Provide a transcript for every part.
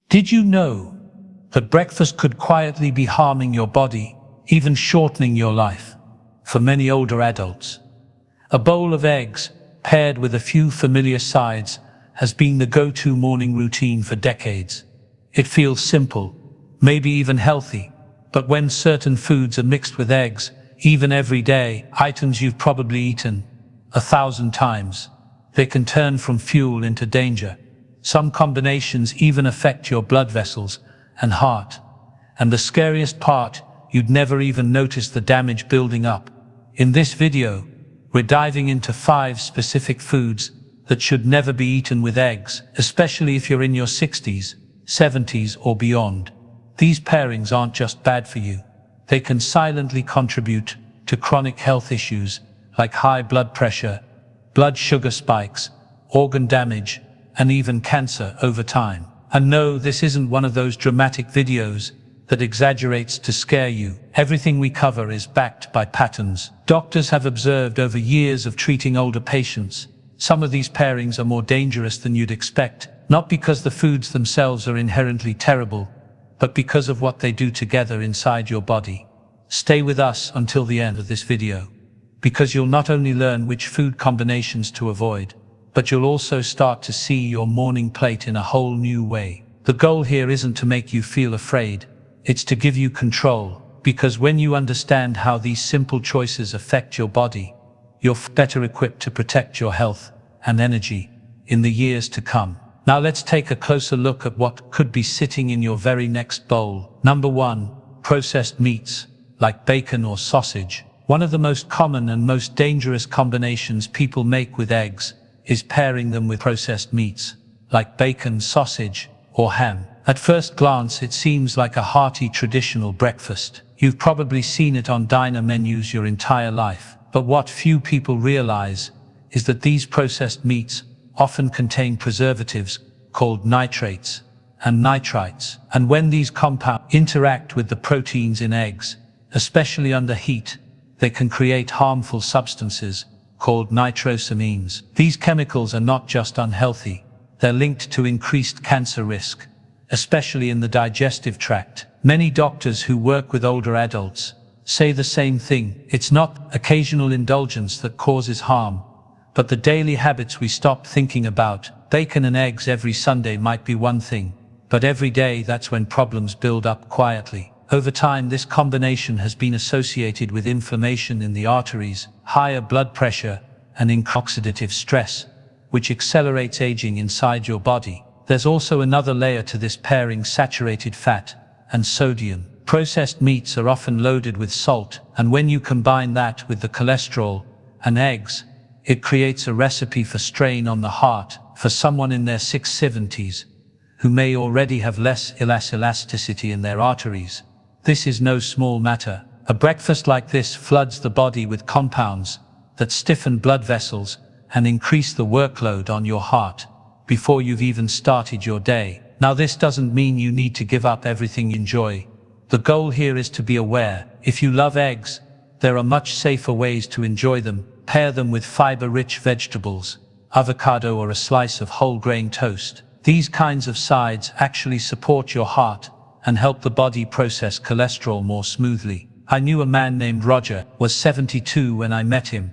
Did you know that breakfast could quietly be harming your body, even shortening your life? For many older adults, a bowl of eggs, paired with a few familiar sides, has been the go-to morning routine for decades. It feels simple, maybe even healthy, but when certain foods are mixed with eggs, even everyday items you've probably eaten 1,000 times, they can turn from fuel into danger. Some combinations even affect your blood vessels and heart. And the scariest part, you'd never even notice the damage building up. In this video, we're diving into 5 specific foods that should never be eaten with eggs, especially if you're in your 60s, 70s, or beyond. These pairings aren't just bad for you. They can silently contribute to chronic health issues like high blood pressure, blood sugar spikes, organ damage, and even cancer over time. And no, this isn't one of those dramatic videos that exaggerates to scare you. Everything we cover is backed by patterns doctors have observed over years of treating older patients. Some of these pairings are more dangerous than you'd expect, not because the foods themselves are inherently terrible, but because of what they do together inside your body. Stay with us until the end of this video, because you'll not only learn which food combinations to avoid, but you'll also start to see your morning plate in a whole new way. The goal here isn't to make you feel afraid, it's to give you control, because when you understand how these simple choices affect your body, you're better equipped to protect your health and energy in the years to come. Now let's take a closer look at what could be sitting in your very next bowl. Number 1, processed meats, like bacon or sausage. One of the most common and most dangerous combinations people make with eggs is pairing them with processed meats, like bacon, sausage, or ham. At first glance, it seems like a hearty traditional breakfast. You've probably seen it on diner menus your entire life. But what few people realize is that these processed meats often contain preservatives called nitrates and nitrites. And when these compounds interact with the proteins in eggs, especially under heat, they can create harmful substances called nitrosamines. These chemicals are not just unhealthy, they're linked to increased cancer risk, especially in the digestive tract. Many doctors who work with older adults say the same thing. It's not occasional indulgence that causes harm, but the daily habits we stop thinking about. Bacon and eggs every Sunday might be one thing, but every day, that's when problems build up quietly. Over time, this combination has been associated with inflammation in the arteries, higher blood pressure, and oxidative stress, which accelerates aging inside your body. There's also another layer to this pairing: saturated fat and sodium. Processed meats are often loaded with salt, and when you combine that with the cholesterol and eggs, it creates a recipe for strain on the heart for someone in their 60s who may already have less elasticity in their arteries. This is no small matter. A breakfast like this floods the body with compounds that stiffen blood vessels and increase the workload on your heart before you've even started your day. Now, this doesn't mean you need to give up everything you enjoy. The goal here is to be aware. If you love eggs, there are much safer ways to enjoy them. Pair them with fiber-rich vegetables, avocado, or a slice of whole grain toast. These kinds of sides actually support your heart and help the body process cholesterol more smoothly. I knew a man named Roger, was 72 when I met him,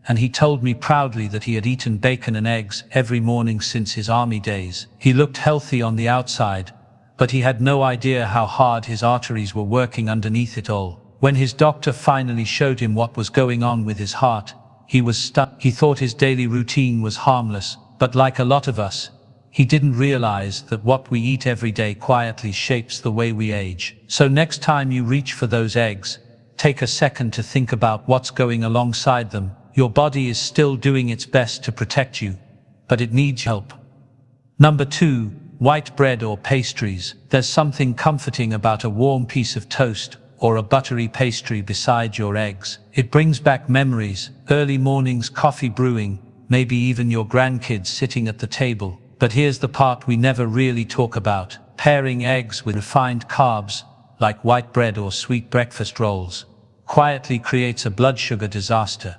and he told me proudly that he had eaten bacon and eggs every morning since his army days. He looked healthy on the outside, but he had no idea how hard his arteries were working underneath it all. When his doctor finally showed him what was going on with his heart, he was stunned. He thought his daily routine was harmless, but like a lot of us, he didn't realize that what we eat every day quietly shapes the way we age. So next time you reach for those eggs, take a second to think about what's going alongside them. Your body is still doing its best to protect you, but it needs help. Number 2, white bread or pastries. There's something comforting about a warm piece of toast or a buttery pastry beside your eggs. It brings back memories, early mornings, coffee brewing, maybe even your grandkids sitting at the table. But here's the part we never really talk about: pairing eggs with refined carbs, like white bread or sweet breakfast rolls, quietly creates a blood sugar disaster,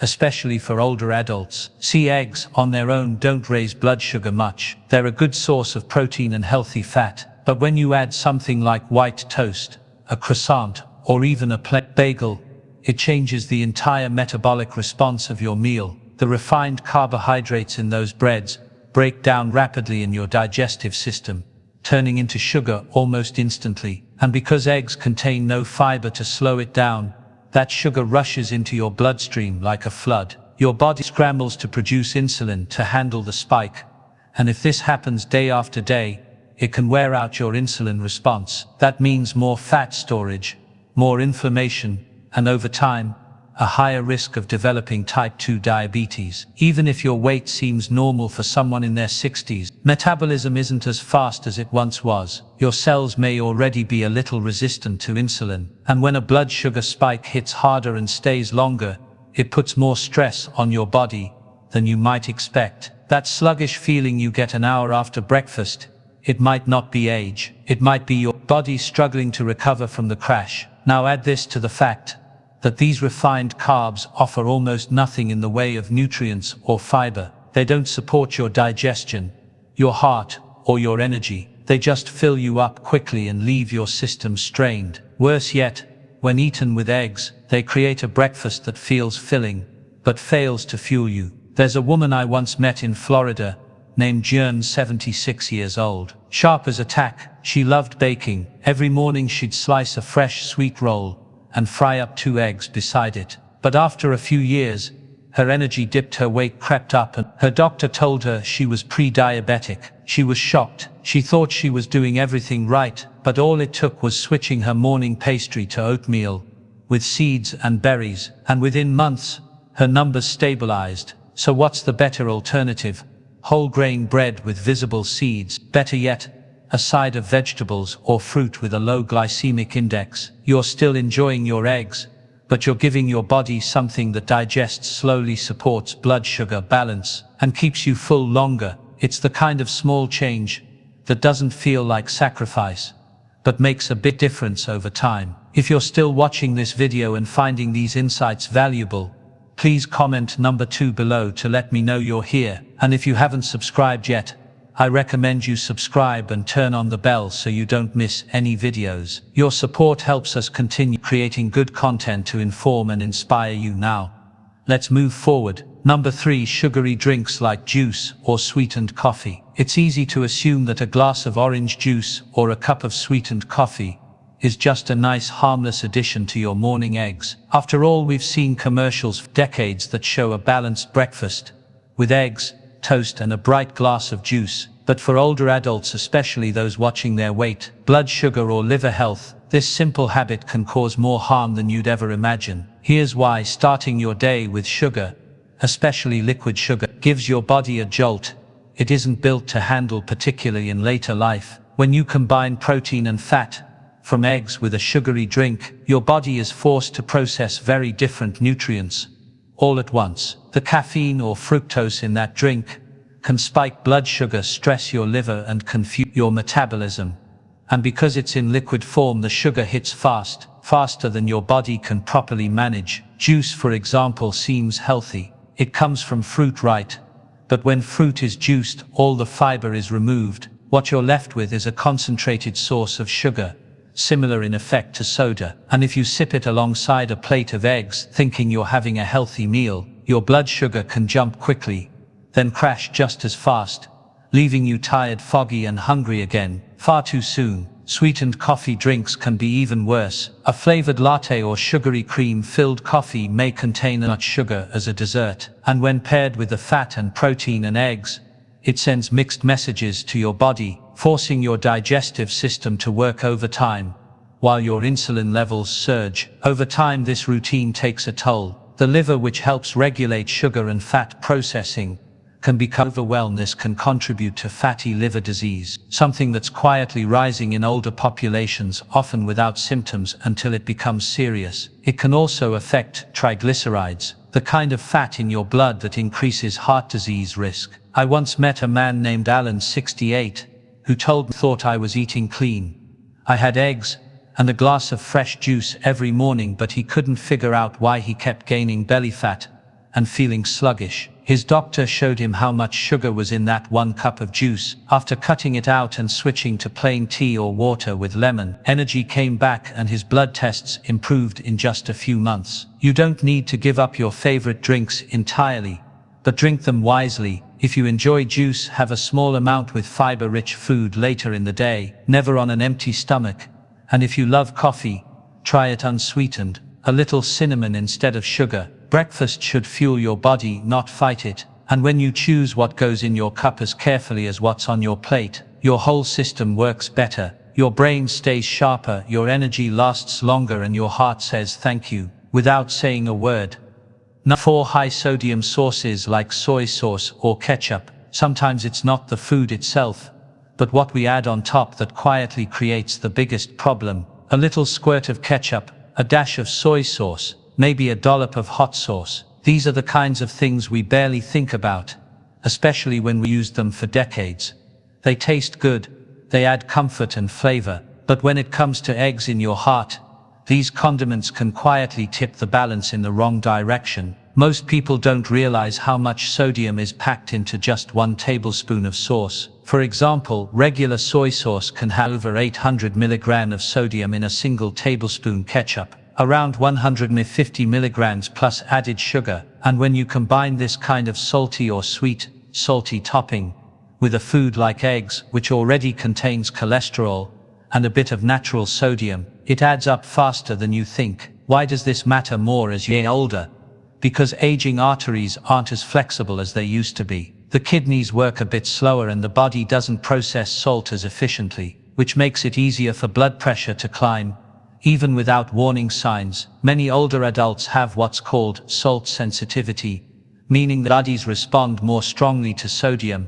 especially for older adults. See, eggs on their own don't raise blood sugar much. They're a good source of protein and healthy fat, But when you add something like white toast, a croissant, or even a plain bagel, it changes the entire metabolic response of your meal. The refined carbohydrates in those breads break down rapidly in your digestive system, turning into sugar almost instantly. And because eggs contain no fiber to slow it down, that sugar rushes into your bloodstream like a flood. Your body scrambles to produce insulin to handle the spike, and if this happens day after day, it can wear out your insulin response. That means more fat storage, more inflammation, and over time, a higher risk of developing type 2 diabetes. Even if your weight seems normal for someone in their 60s, metabolism isn't as fast as it once was. Your cells may already be a little resistant to insulin, and when a blood sugar spike hits harder and stays longer, it puts more stress on your body than you might expect. That sluggish feeling you get an hour after breakfast, it might not be age. It might be your body struggling to recover from the crash. Now add this to the fact that these refined carbs offer almost nothing in the way of nutrients or fiber. They don't support your digestion, your heart, or your energy. They just fill you up quickly and leave your system strained. Worse yet, when eaten with eggs, they create a breakfast that feels filling, but fails to fuel you. There's a woman I once met in Florida, named Jern, 76 years old. Sharp as a tack, she loved baking. Every morning she'd slice a fresh sweet roll and fry up 2 eggs beside it. But after a few years, her energy dipped, her weight crept up, and her doctor told her she was pre-diabetic. She was shocked. She thought she was doing everything right, but all it took was switching her morning pastry to oatmeal with seeds and berries, and within months, her numbers stabilized. So what's the better alternative? Whole grain bread with visible seeds. Better yet, a side of vegetables or fruit with a low glycemic index. You're still enjoying your eggs, but you're giving your body something that digests slowly, supports blood sugar balance, and keeps you full longer. It's the kind of small change that doesn't feel like sacrifice, but makes a big difference over time. If you're still watching this video and finding these insights valuable, please comment number 2 below to let me know you're here. And if you haven't subscribed yet, I recommend you subscribe and turn on the bell so you don't miss any videos. Your support helps us continue creating good content to inform and inspire you. Now, let's move forward. Number 3, sugary drinks like juice or sweetened coffee. It's easy to assume that a glass of orange juice or a cup of sweetened coffee is just a nice harmless addition to your morning eggs. After all, we've seen commercials for decades that show a balanced breakfast with eggs, toast, and a bright glass of juice. But for older adults, especially those watching their weight, blood sugar, or liver health, this simple habit can cause more harm than you'd ever imagine. Here's why. Starting your day with sugar, especially liquid sugar, gives your body a jolt it isn't built to handle, particularly in later life. When you combine protein and fat from eggs with a sugary drink, your body is forced to process very different nutrients all at once. The caffeine or fructose in that drink can spike blood sugar, stress your liver, and confuse your metabolism. And because it's in liquid form, the sugar hits faster than your body can properly manage. Juice, for example, seems healthy. It comes from fruit, right? But when fruit is juiced, all the fiber is removed. What you're left with is a concentrated source of sugar, similar in effect to soda. And if you sip it alongside a plate of eggs, thinking you're having a healthy meal, your blood sugar can jump quickly, then crash just as fast, leaving you tired, foggy, and hungry again, far too soon. Sweetened coffee drinks can be even worse. A flavored latte or sugary cream-filled coffee may contain much sugar as a dessert, and when paired with the fat and protein and eggs, it sends mixed messages to your body, forcing your digestive system to work overtime, while your insulin levels surge. Over time, this routine takes a toll. The liver, which helps regulate sugar and fat processing, can become overwhelmed. This can contribute to fatty liver disease, something that's quietly rising in older populations, often without symptoms until it becomes serious. It can also affect triglycerides, the kind of fat in your blood that increases heart disease risk. I once met a man named Alan, 68, who told me, "Thought I was eating clean. I had eggs and a glass of fresh juice every morning, but he couldn't figure out why he kept gaining belly fat and feeling sluggish." His doctor showed him how much sugar was in that 1 cup of juice. After cutting it out and switching to plain tea or water with lemon, energy came back and his blood tests improved in just a few months. You don't need to give up your favorite drinks entirely, but drink them wisely. If you enjoy juice, have a small amount with fiber-rich food later in the day, never on an empty stomach. And if you love coffee, try it unsweetened, a little cinnamon instead of sugar. Breakfast should fuel your body, not fight it. And when you choose what goes in your cup as carefully as what's on your plate, your whole system works better. Your brain stays sharper, your energy lasts longer, and your heart says thank you, without saying a word. Number 4. High sodium sources like soy sauce or ketchup. Sometimes it's not the food itself, but what we add on top that quietly creates the biggest problem. A little squirt of ketchup, a dash of soy sauce, maybe a dollop of hot sauce. These are the kinds of things we barely think about, especially when we used them for decades. They taste good, they add comfort and flavor, but when it comes to eggs in your heart, these condiments can quietly tip the balance in the wrong direction. Most people don't realize how much sodium is packed into just 1 tablespoon of sauce. For example, regular soy sauce can have over 800 milligrams of sodium in a single tablespoon. Ketchup, around 150 milligrams plus added sugar. And when you combine this kind of salty or sweet, salty topping with a food like eggs, which already contains cholesterol and a bit of natural sodium, it adds up faster than you think. Why does this matter more as you get older? Because aging arteries aren't as flexible as they used to be. The kidneys work a bit slower and the body doesn't process salt as efficiently, which makes it easier for blood pressure to climb. Even without warning signs, many older adults have what's called salt sensitivity, meaning that bodies respond more strongly to sodium,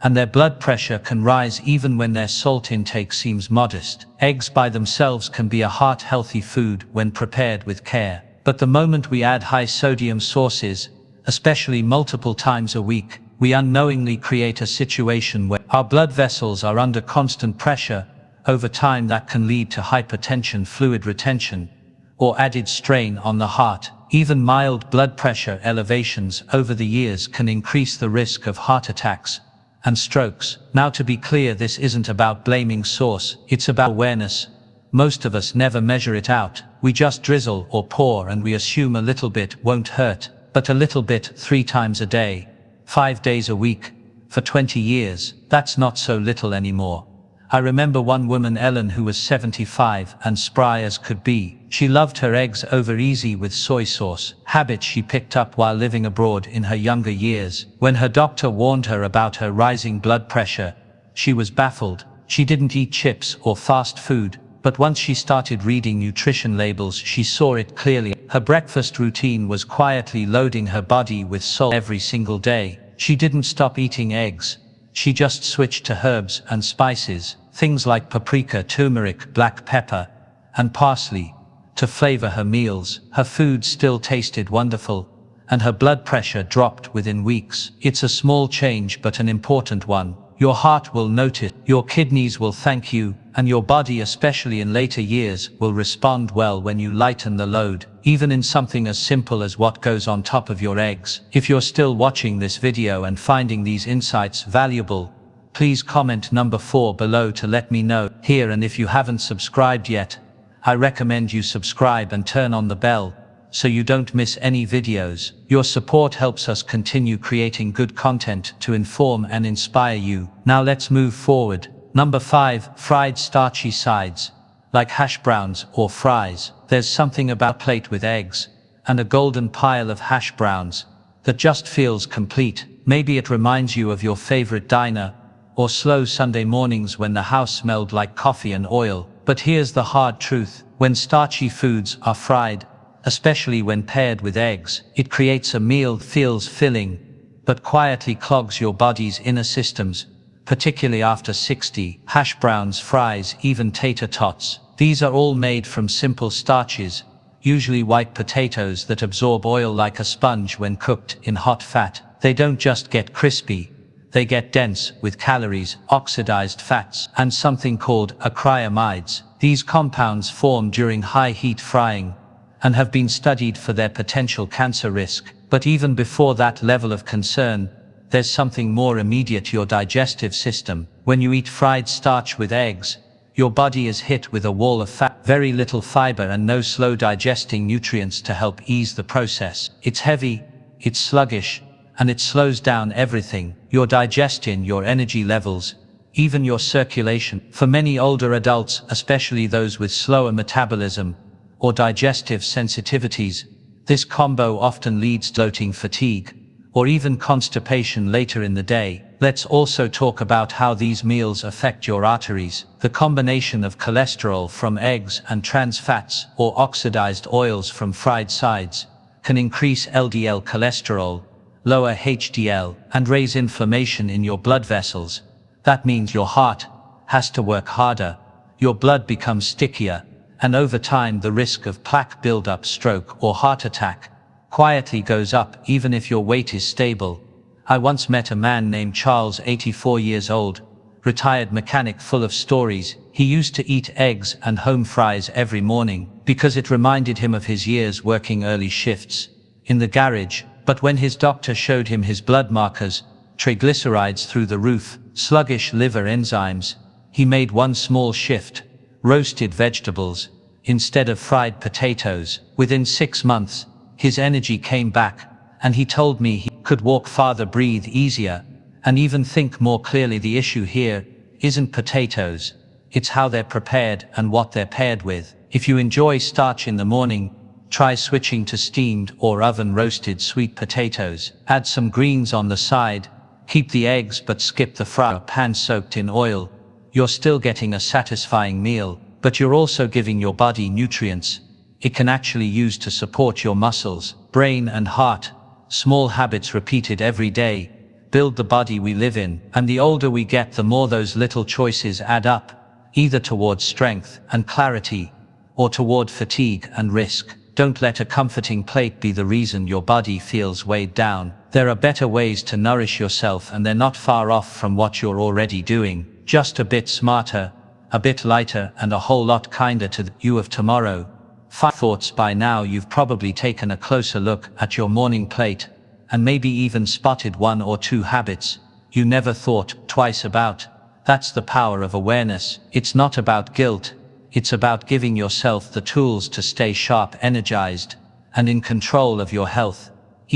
and their blood pressure can rise even when their salt intake seems modest. Eggs by themselves can be a heart-healthy food when prepared with care. But the moment we add high sodium sources, especially multiple times a week, we unknowingly create a situation where our blood vessels are under constant pressure. Over time that can lead to hypertension, fluid retention, or added strain on the heart. Even mild blood pressure elevations over the years can increase the risk of heart attacks and strokes. Now, to be clear, this isn't about blaming source, it's about awareness. Most of us never measure it out. We just drizzle or pour and we assume a little bit won't hurt. But a little bit 3 times a day, 5 days a week, for 20 years, that's not so little anymore. I remember one woman, Ellen, who was 75 and spry as could be. She loved her eggs over easy with soy sauce, habit she picked up while living abroad in her younger years. When her doctor warned her about her rising blood pressure, she was baffled. She didn't eat chips or fast food, but once she started reading nutrition labels, she saw it clearly. Her breakfast routine was quietly loading her body with salt every single day. She didn't stop eating eggs. She just switched to herbs and spices, things like paprika, turmeric, black pepper, and parsley, to flavor her meals. Her food still tasted wonderful, and her blood pressure dropped within weeks. It's a small change, but an important one. Your heart will notice, your kidneys will thank you, and your body, especially in later years, will respond well when you lighten the load, even in something as simple as what goes on top of your eggs. If you're still watching this video and finding these insights valuable, please comment number 4 below to let me know here. And if you haven't subscribed yet, I recommend you subscribe and turn on the bell so you don't miss any videos. Your support helps us continue creating good content to inform and inspire you. Now let's move forward. Number 5, fried starchy sides, like hash browns or fries. There's something about a plate with eggs and a golden pile of hash browns that just feels complete. Maybe it reminds you of your favorite diner or slow Sunday mornings when the house smelled like coffee and oil. But here's the hard truth. When starchy foods are fried, especially when paired with eggs, it creates a meal that feels filling, but quietly clogs your body's inner systems, particularly after 60. Hash browns, fries, even tater tots. These are all made from simple starches, usually white potatoes that absorb oil like a sponge when cooked in hot fat. They don't just get crispy, they get dense with calories, oxidized fats, and something called acryamides. These compounds form during high heat frying and have been studied for their potential cancer risk. But even before that level of concern, there's something more immediate: your digestive system. When you eat fried starch with eggs, your body is hit with a wall of fat, very little fiber and no slow digesting nutrients to help ease the process. It's heavy, it's sluggish, and it slows down everything: your digestion, your energy levels, even your circulation. For many older adults, especially those with slower metabolism or digestive sensitivities, this combo often leads to bloating, fatigue, or even constipation later in the day. Let's also talk about how these meals affect your arteries. The combination of cholesterol from eggs and trans fats or oxidized oils from fried sides can increase LDL cholesterol, lower HDL, and raise inflammation in your blood vessels. That means your heart has to work harder, your blood becomes stickier, and over time the risk of plaque buildup, stroke, or heart attack quietly goes up, even if your weight is stable. I once met a man named Charles, 84 years old, retired mechanic, full of stories. He used to eat eggs and home fries every morning because it reminded him of his years working early shifts in the garage. But when his doctor showed him his blood markers, triglycerides through the roof, sluggish liver enzymes, he made one small shift: roasted vegetables instead of fried potatoes. Within 6 months, his energy came back, and he told me he could walk farther, breathe easier, and even think more clearly. The issue here isn't potatoes, it's how they're prepared and what they're paired with. If you enjoy starch in the morning, try switching to steamed or oven roasted sweet potatoes. Add some greens on the side, keep the eggs but skip the fry. Pan soaked in oil. You're still getting a satisfying meal, but you're also giving your body nutrients it can actually use to support your muscles, brain, and heart. Small habits repeated every day build the body we live in, and the older we get, the more those little choices add up, either towards strength and clarity or toward fatigue and risk. Don't let a comforting plate be the reason your body feels weighed down. There are better ways to nourish yourself, and they're not far off from what you're already doing, just a bit smarter, a bit lighter, and a whole lot kinder to the you of tomorrow. 5 thoughts. By now you've probably taken a closer look at your morning plate, and maybe even spotted 1 or 2 habits you never thought twice about. That's the power of awareness. It's not about guilt, it's about giving yourself the tools to stay sharp, energized, and in control of your health,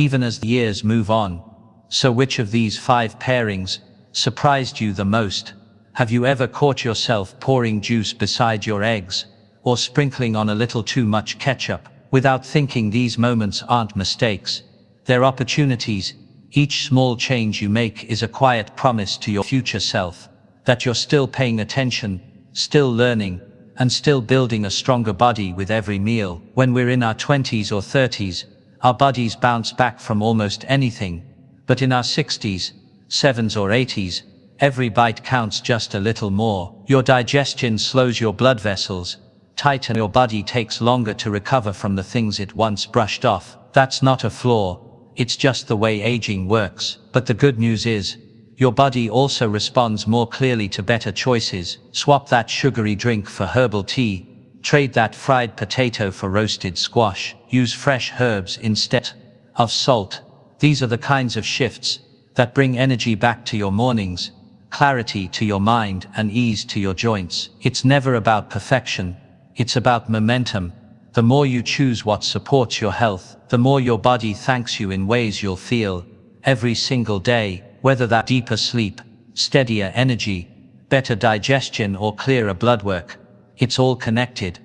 even as the years move on. So which of these 5 pairings surprised you the most? Have you ever caught yourself pouring juice beside your eggs, or sprinkling on a little too much ketchup without thinking? These moments aren't mistakes, they're opportunities. Each small change you make is a quiet promise to your future self that you're still paying attention, still learning, and still building a stronger body with every meal. When we're in our 20s or 30s, our bodies bounce back from almost anything, but in our 60s, 70s or 80s, every bite counts just a little more. Your digestion slows, your blood vessels tighten, your body takes longer to recover from the things it once brushed off. That's not a flaw, it's just the way aging works. But the good news is, your body also responds more clearly to better choices. Swap that sugary drink for herbal tea, trade that fried potato for roasted squash, use fresh herbs instead of salt. These are the kinds of shifts that bring energy back to your mornings, clarity to your mind, and ease to your joints. It's never about perfection, it's about momentum. The more you choose what supports your health, the more your body thanks you in ways you'll feel every single day, whether that's deeper sleep, steadier energy, better digestion, or clearer blood work. It's all connected.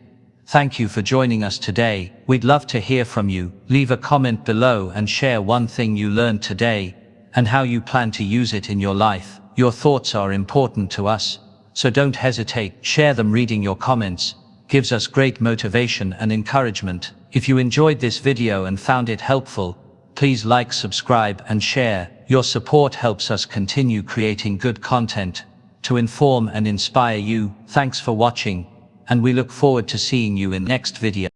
Thank you for joining us today. We'd love to hear from you. Leave a comment below and share one thing you learned today and how you plan to use it in your life. Your thoughts are important to us, so don't hesitate. Share them. Reading your comments gives us great motivation and encouragement. If you enjoyed this video and found it helpful, please like, subscribe, and share. Your support helps us continue creating good content to inform and inspire you. Thanks for watching, and we look forward to seeing you in next video.